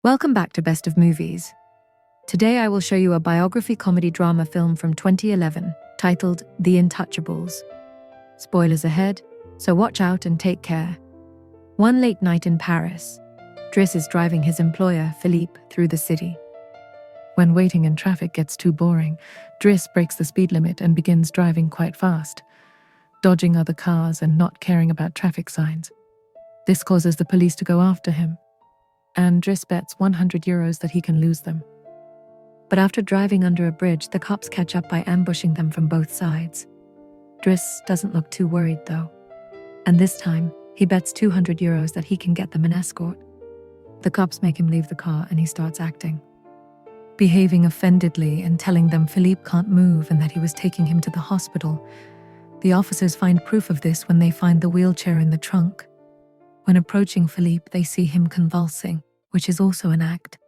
Welcome back to Best of Movies. Today I will show you a biography comedy drama film from 2011 titled The Intouchables. Spoilers ahead, so watch out and take care. One late night in Paris, Driss is driving his employer, Philippe, through the city. When waiting in traffic gets too boring, Driss breaks the speed limit and begins driving quite fast, dodging other cars and not caring about traffic signs. This causes the police to go after him, and Driss bets €100 that he can lose them. But after driving under a bridge, the cops catch up by ambushing them from both sides. Driss doesn't look too worried though, and this time he bets €200 that he can get them an escort. The cops make him leave the car and he starts acting, behaving offendedly and telling them Philippe can't move and that he was taking him to the hospital. The officers find proof of this when they find the wheelchair in the trunk. When approaching Philippe, they see him convulsing, which is also an act.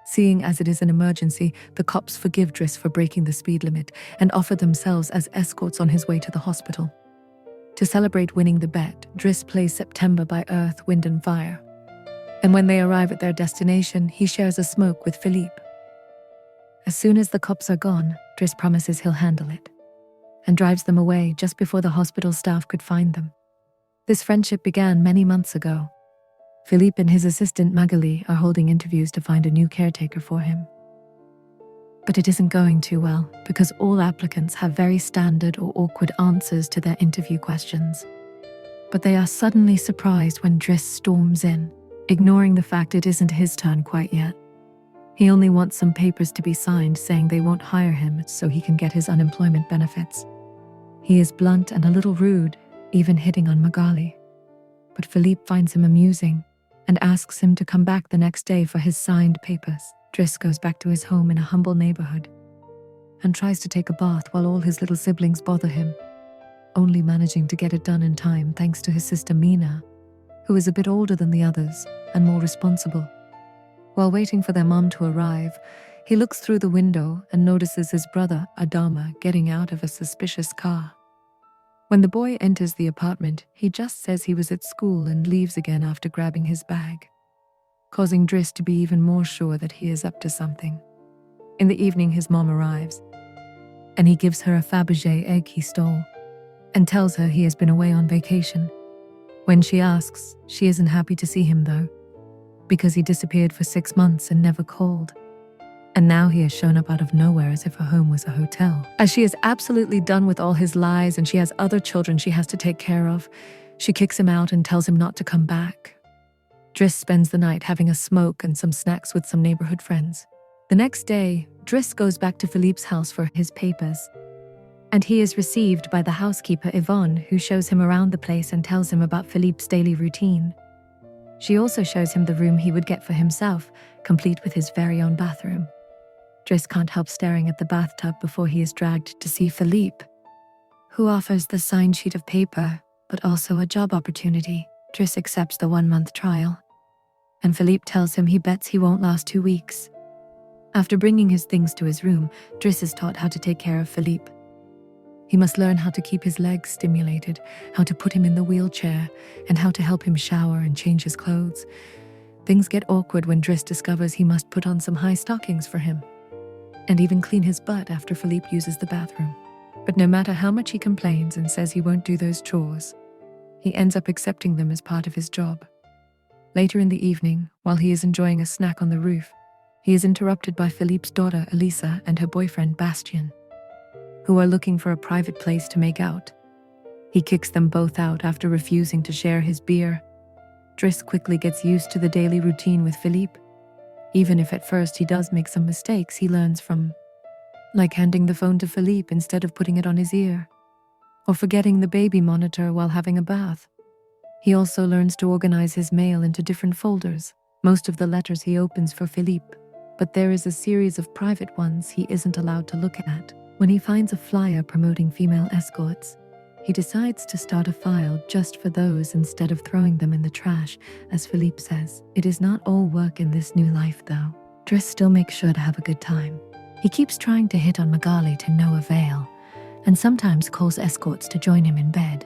Seeing as it is an emergency, the cops forgive Driss for breaking the speed limit and offer themselves as escorts on his way to the hospital. To celebrate winning the bet, Driss plays September by Earth, Wind and Fire. And when they arrive at their destination, he shares a smoke with Philippe. As soon as the cops are gone, Driss promises he'll handle it, and drives them away just before the hospital staff could find them. This friendship began many months ago. Philippe and his assistant Magali are holding interviews to find a new caretaker for him. But it isn't going too well because all applicants have very standard or awkward answers to their interview questions. But they are suddenly surprised when Driss storms in, ignoring the fact it isn't his turn quite yet. He only wants some papers to be signed saying they won't hire him so he can get his unemployment benefits. He is blunt and a little rude, even hitting on Magali. But Philippe finds him amusing and asks him to come back the next day for his signed papers. Driss goes back to his home in a humble neighborhood and tries to take a bath while all his little siblings bother him, only managing to get it done in time thanks to his sister Mina, who is a bit older than the others and more responsible. While waiting for their mom to arrive, he looks through the window and notices his brother, Adama, getting out of a suspicious car. When the boy enters the apartment, he just says he was at school and leaves again after grabbing his bag, causing Driss to be even more sure that he is up to something. In the evening, his mom arrives, and he gives her a Fabergé egg he stole, and tells her he has been away on vacation. When she asks, she isn't happy to see him though, because he disappeared for 6 months and never called. And now he has shown up out of nowhere as if her home was a hotel. As she is absolutely done with all his lies and she has other children she has to take care of, she kicks him out and tells him not to come back. Driss spends the night having a smoke and some snacks with some neighborhood friends. The next day, Driss goes back to Philippe's house for his papers, and he is received by the housekeeper Yvonne, who shows him around the place and tells him about Philippe's daily routine. She also shows him the room he would get for himself, complete with his very own bathroom. Driss can't help staring at the bathtub before he is dragged to see Philippe, who offers the signed sheet of paper, but also a job opportunity. Driss accepts the 1-month trial, and Philippe tells him he bets he won't last 2 weeks. After bringing his things to his room, Driss is taught how to take care of Philippe. He must learn how to keep his legs stimulated, how to put him in the wheelchair, and how to help him shower and change his clothes. Things get awkward when Driss discovers he must put on some high stockings for him, and even clean his butt after Philippe uses the bathroom. But no matter how much he complains and says he won't do those chores, he ends up accepting them as part of his job. Later in the evening, while he is enjoying a snack on the roof, he is interrupted by Philippe's daughter Elisa and her boyfriend Bastien, who are looking for a private place to make out. He kicks them both out after refusing to share his beer. Driss quickly gets used to the daily routine with Philippe. Even if at first he does make some mistakes he learns from, like handing the phone to Philippe instead of putting it on his ear, or forgetting the baby monitor while having a bath. He also learns to organize his mail into different folders, most of the letters he opens for Philippe, but there is a series of private ones he isn't allowed to look at. When he finds a flyer promoting female escorts, he decides to start a file just for those instead of throwing them in the trash, as Philippe says. It is not all work in this new life though. Driss still makes sure to have a good time. He keeps trying to hit on Magali to no avail, and sometimes calls escorts to join him in bed.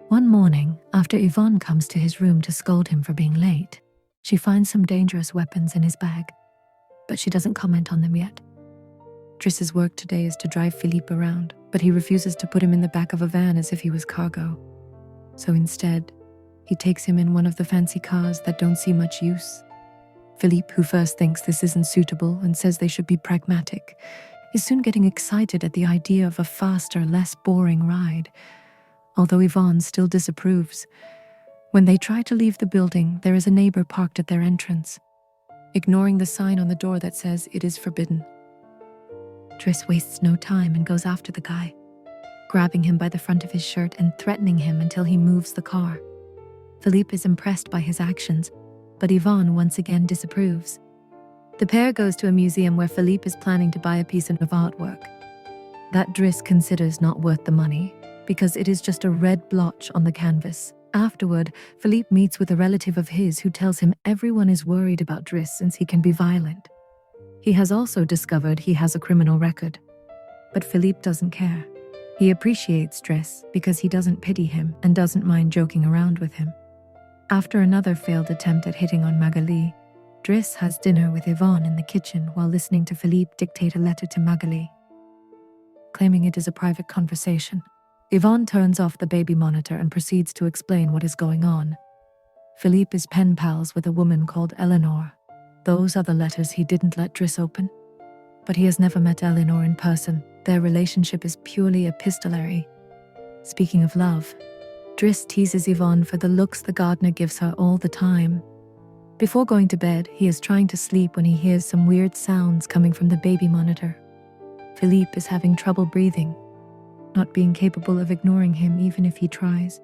One morning, after Yvonne comes to his room to scold him for being late, She finds some dangerous weapons in his bag, but she doesn't comment on them yet. Driss's work today is to drive Philippe around, but he refuses to put him in the back of a van as if he was cargo. So instead, he takes him in one of the fancy cars that don't see much use. Philippe, who first thinks this isn't suitable and says they should be pragmatic, is soon getting excited at the idea of a faster, less boring ride, although Yvonne still disapproves. When they try to leave the building, there is a neighbor parked at their entrance, ignoring the sign on the door that says it is forbidden. Driss wastes no time and goes after the guy, grabbing him by the front of his shirt and threatening him until he moves the car. Philippe is impressed by his actions, but Yvonne once again disapproves. The pair goes to a museum where Philippe is planning to buy a piece of artwork that Driss considers not worth the money because it is just a red blotch on the canvas. Afterward, Philippe meets with a relative of his who tells him everyone is worried about Driss since he can be violent. He has also discovered he has a criminal record, but Philippe doesn't care. He appreciates Driss because he doesn't pity him and doesn't mind joking around with him. After another failed attempt at hitting on Magali, Driss has dinner with Yvonne in the kitchen while listening to Philippe dictate a letter to Magali. Claiming it is a private conversation, Yvonne turns off the baby monitor and proceeds to explain what is going on. Philippe is pen pals with a woman called Eleanor. Those are the letters he didn't let Driss open. But he has never met Eleanor in person. Their relationship is purely epistolary. Speaking of love, Driss teases Yvonne for the looks the gardener gives her all the time. Before going to bed, he is trying to sleep when he hears some weird sounds coming from the baby monitor. Philippe is having trouble breathing, not being capable of ignoring him even if he tries.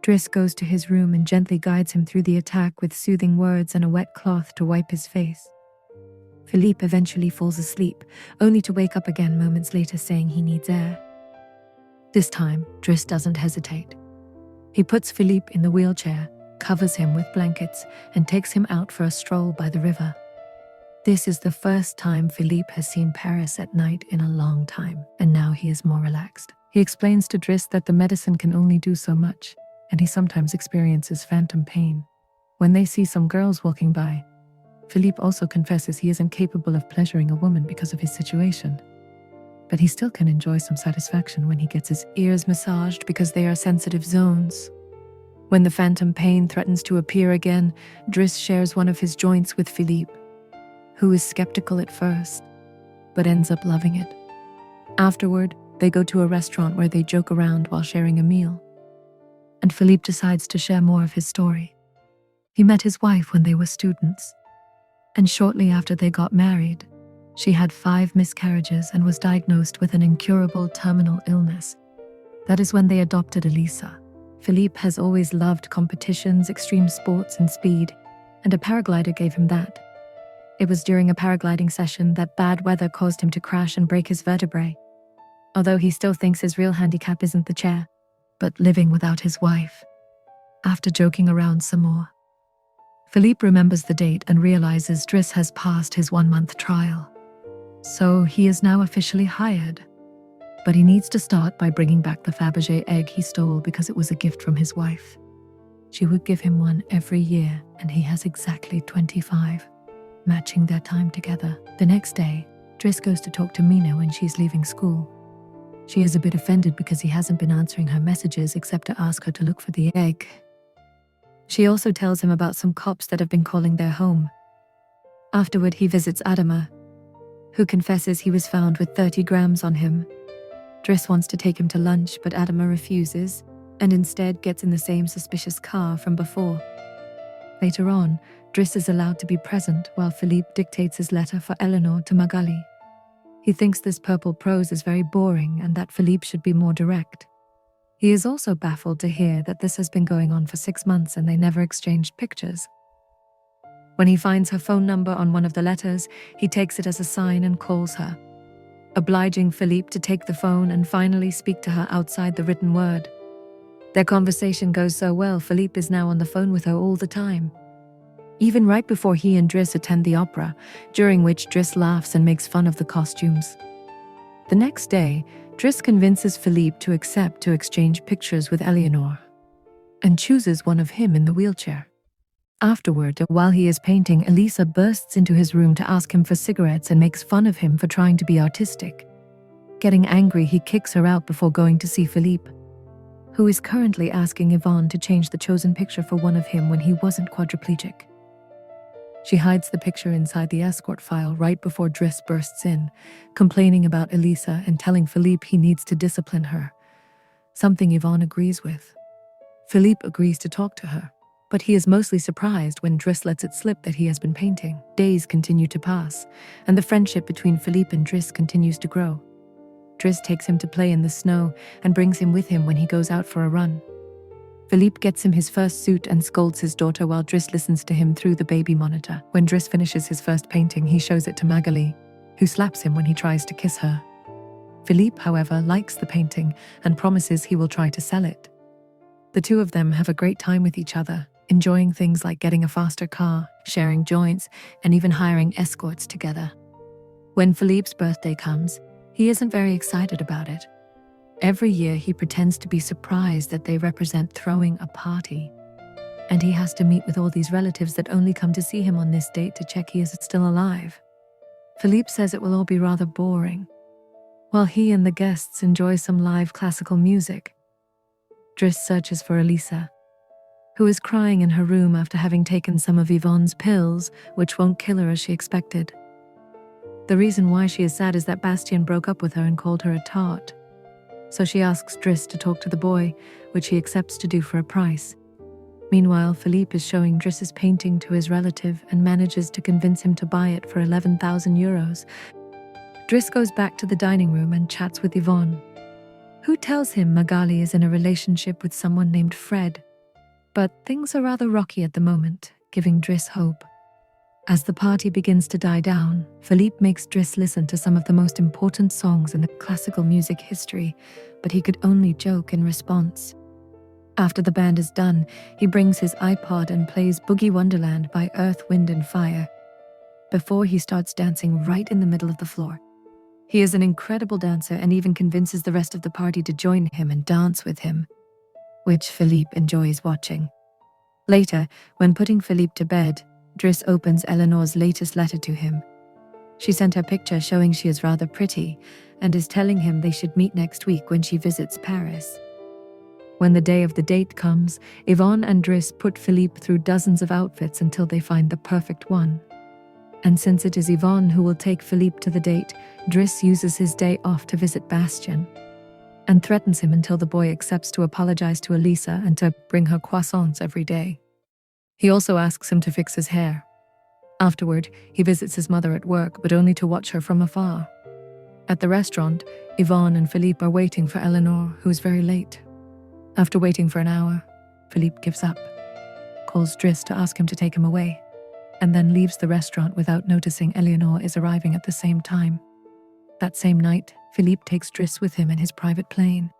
Driss goes to his room and gently guides him through the attack with soothing words and a wet cloth to wipe his face. Philippe eventually falls asleep, only to wake up again moments later saying he needs air. This time, Driss doesn't hesitate. He puts Philippe in the wheelchair, covers him with blankets, and takes him out for a stroll by the river. This is the first time Philippe has seen Paris at night in a long time, and now he is more relaxed. He explains to Driss that the medicine can only do so much, and he sometimes experiences phantom pain. When they see some girls walking by, Philippe also confesses he isn't capable of pleasuring a woman because of his situation. But he still can enjoy some satisfaction when he gets his ears massaged because they are sensitive zones. When the phantom pain threatens to appear again, Driss shares one of his joints with Philippe, who is skeptical at first, but ends up loving it. Afterward, they go to a restaurant where they joke around while sharing a meal. And Philippe decides to share more of his story. He met his wife when they were students, and shortly after they got married, she had 5 miscarriages and was diagnosed with an incurable terminal illness. That is when they adopted Elisa. Philippe has always loved competitions, extreme sports, and speed, and a paraglider gave him that. It was during a paragliding session that bad weather caused him to crash and break his vertebrae, although he still thinks his real handicap isn't the chair, but living without his wife. After joking around some more, Philippe remembers the date and realizes Driss has passed his 1-month trial. So he is now officially hired. But he needs to start by bringing back the Fabergé egg he stole because it was a gift from his wife. She would give him one every year, and he has exactly 25, matching their time together. The next day, Driss goes to talk to Mina when she's leaving school. She is a bit offended because he hasn't been answering her messages except to ask her to look for the egg. She also tells him about some cops that have been calling their home. Afterward, he visits Adama, who confesses he was found with 30 grams on him. Driss wants to take him to lunch, but Adama refuses, and instead gets in the same suspicious car from before. Later on, Driss is allowed to be present while Philippe dictates his letter for Eleanor to Magali. He thinks this purple prose is very boring and that Philippe should be more direct. He is also baffled to hear that this has been going on for 6 months and they never exchanged pictures. When he finds her phone number on one of the letters, he takes it as a sign and calls her, obliging Philippe to take the phone and finally speak to her outside the written word. Their conversation goes so well, Philippe is now on the phone with her all the time. Even right before he and Driss attend the opera, during which Driss laughs and makes fun of the costumes. The next day, Driss convinces Philippe to accept to exchange pictures with Eleanor, and chooses one of him in the wheelchair. Afterward, while he is painting, Elisa bursts into his room to ask him for cigarettes and makes fun of him for trying to be artistic. Getting angry, he kicks her out before going to see Philippe, who is currently asking Yvonne to change the chosen picture for one of him when he wasn't quadriplegic. She hides the picture inside the escort file right before Driss bursts in, complaining about Elisa and telling Philippe he needs to discipline her, something Yvonne agrees with. Philippe agrees to talk to her, but he is mostly surprised when Driss lets it slip that he has been painting. Days continue to pass, and the friendship between Philippe and Driss continues to grow. Driss takes him to play in the snow and brings him with him when he goes out for a run. Philippe gets him his first suit and scolds his daughter while Driss listens to him through the baby monitor. When Driss finishes his first painting, he shows it to Magali, who slaps him when he tries to kiss her. Philippe, however, likes the painting and promises he will try to sell it. The two of them have a great time with each other, enjoying things like getting a faster car, sharing joints, and even hiring escorts together. When Philippe's birthday comes, he isn't very excited about it. Every year he pretends to be surprised that they represent throwing a party. And he has to meet with all these relatives that only come to see him on this date to check he is still alive. Philippe says it will all be rather boring, while he and the guests enjoy some live classical music. Driss searches for Elisa, who is crying in her room after having taken some of Yvonne's pills, which won't kill her as she expected. The reason why she is sad is that Bastien broke up with her and called her a tart. So she asks Driss to talk to the boy, which he accepts to do for a price. Meanwhile, Philippe is showing Driss's painting to his relative and manages to convince him to buy it for 11,000 euros. Driss goes back to the dining room and chats with Yvonne, who tells him Magali is in a relationship with someone named Fred. But things are rather rocky at the moment, giving Driss hope. As the party begins to die down, Philippe makes Driss listen to some of the most important songs in the classical music history, but he could only joke in response. After the band is done, he brings his iPod and plays Boogie Wonderland by Earth, Wind and Fire, before he starts dancing right in the middle of the floor. He is an incredible dancer and even convinces the rest of the party to join him and dance with him, which Philippe enjoys watching. Later, when putting Philippe to bed, Driss opens Eleanor's latest letter to him. She sent her picture showing she is rather pretty and is telling him they should meet next week when she visits Paris. When the day of the date comes, Yvonne and Driss put Philippe through dozens of outfits until they find the perfect one. And since it is Yvonne who will take Philippe to the date, Driss uses his day off to visit Bastien and threatens him until the boy accepts to apologize to Elisa and to bring her croissants every day. He also asks him to fix his hair. Afterward, he visits his mother at work, but only to watch her from afar. At the restaurant, Yvonne and Philippe are waiting for Eleanor, who is very late. After waiting for an hour, Philippe gives up, calls Driss to ask him to take him away, and then leaves the restaurant without noticing Eleanor is arriving at the same time. That same night, Philippe takes Driss with him in his private plane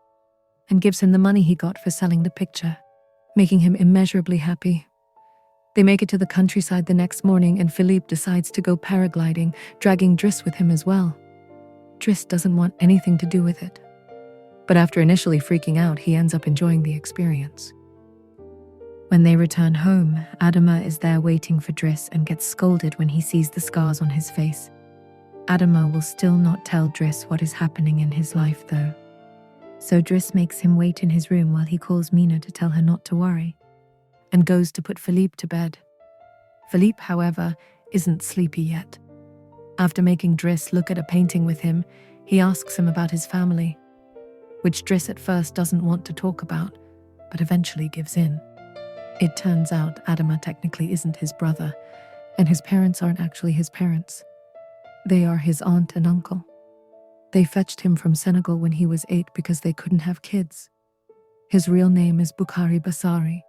and gives him the money he got for selling the picture, making him immeasurably happy. They make it to the countryside the next morning and Philippe decides to go paragliding, dragging Driss with him as well. Driss doesn't want anything to do with it, but after initially freaking out, he ends up enjoying the experience. When they return home, Adama is there waiting for Driss and gets scolded when he sees the scars on his face. Adama will still not tell Driss what is happening in his life though. So Driss makes him wait in his room while he calls Mina to tell her not to worry, and goes to put Philippe to bed. Philippe, however, isn't sleepy yet. After making Driss look at a painting with him, he asks him about his family, which Driss at first doesn't want to talk about, but eventually gives in. It turns out Adama technically isn't his brother, and his parents aren't actually his parents. They are his aunt and uncle. They fetched him from Senegal when he was 8 because they couldn't have kids. His real name is Bukhari Basari,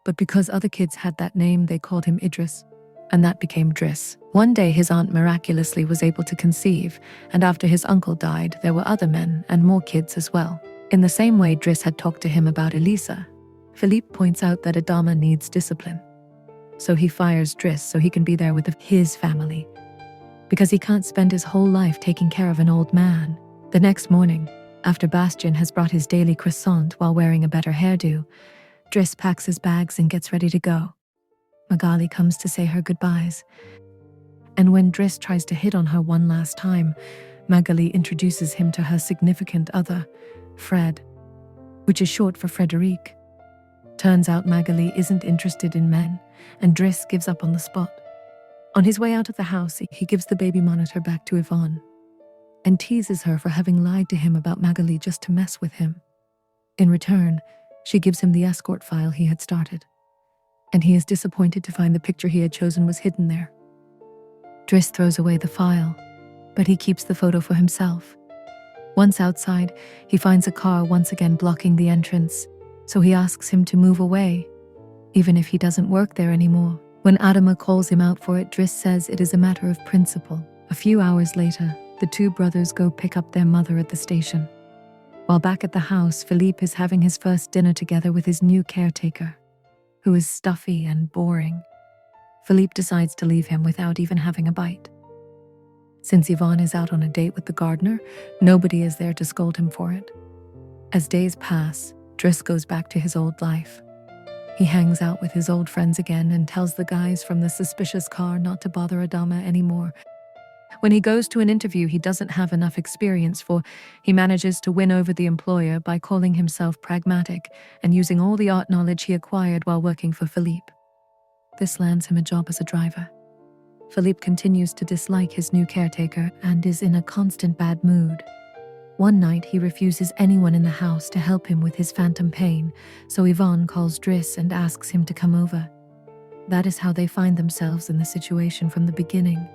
but because other kids had that name, they called him Idris, and that became Driss. One day his aunt miraculously was able to conceive, and after his uncle died, there were other men and more kids as well. In the same way Driss had talked to him about Elisa, Philippe points out that Adama needs discipline. So he fires Driss so he can be there with his family, because he can't spend his whole life taking care of an old man. The next morning, after Bastien has brought his daily croissant while wearing a better hairdo, Driss packs his bags and gets ready to go. Magali comes to say her goodbyes. And when Driss tries to hit on her one last time, Magali introduces him to her significant other, Fred, which is short for Frederic. Turns out Magali isn't interested in men, and Driss gives up on the spot. On his way out of the house, he gives the baby monitor back to Yvonne and teases her for having lied to him about Magali just to mess with him. In return, she gives him the escort file he had started, and he is disappointed to find the picture he had chosen was hidden there. Driss throws away the file, but he keeps the photo for himself. Once outside, he finds a car once again blocking the entrance, so he asks him to move away, even if he doesn't work there anymore. When Adama calls him out for it, Driss says it is a matter of principle. A few hours later, the two brothers go pick up their mother at the station. While back at the house, Philippe is having his first dinner together with his new caretaker, who is stuffy and boring. Philippe decides to leave him without even having a bite. Since Yvonne is out on a date with the gardener, nobody is there to scold him for it. As days pass, Driss goes back to his old life. He hangs out with his old friends again and tells the guys from the suspicious car not to bother Adama anymore. When he goes to an interview he doesn't have enough experience for, he manages to win over the employer by calling himself pragmatic and using all the art knowledge he acquired while working for Philippe. This lands him a job as a driver. Philippe continues to dislike his new caretaker and is in a constant bad mood. One night he refuses anyone in the house to help him with his phantom pain, so Yvonne calls Driss and asks him to come over. That is how they find themselves in the situation from the beginning,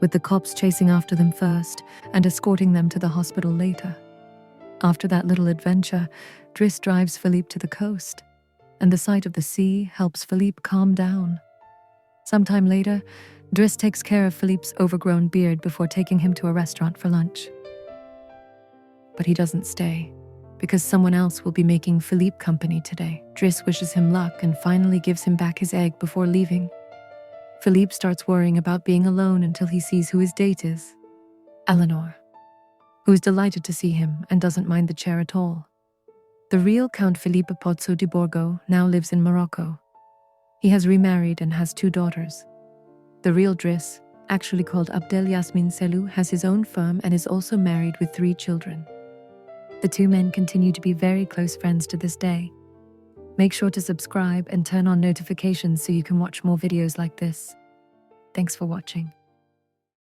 with the cops chasing after them first and escorting them to the hospital later. After that little adventure, Driss drives Philippe to the coast, and the sight of the sea helps Philippe calm down. Sometime later, Driss takes care of Philippe's overgrown beard before taking him to a restaurant for lunch. But he doesn't stay, because someone else will be making Philippe company today. Driss wishes him luck and finally gives him back his egg before leaving. Philippe starts worrying about being alone until he sees who his date is, Eleanor, who is delighted to see him and doesn't mind the chair at all. The real Count Philippe Pozzo di Borgo now lives in Morocco. He has remarried and has 2 daughters. The real Driss, actually called Abdel Yasmin Selou, has his own firm and is also married with 3 children. The 2 men continue to be very close friends to this day. Make sure to subscribe and turn on notifications so you can watch more videos like this. Thanks for watching.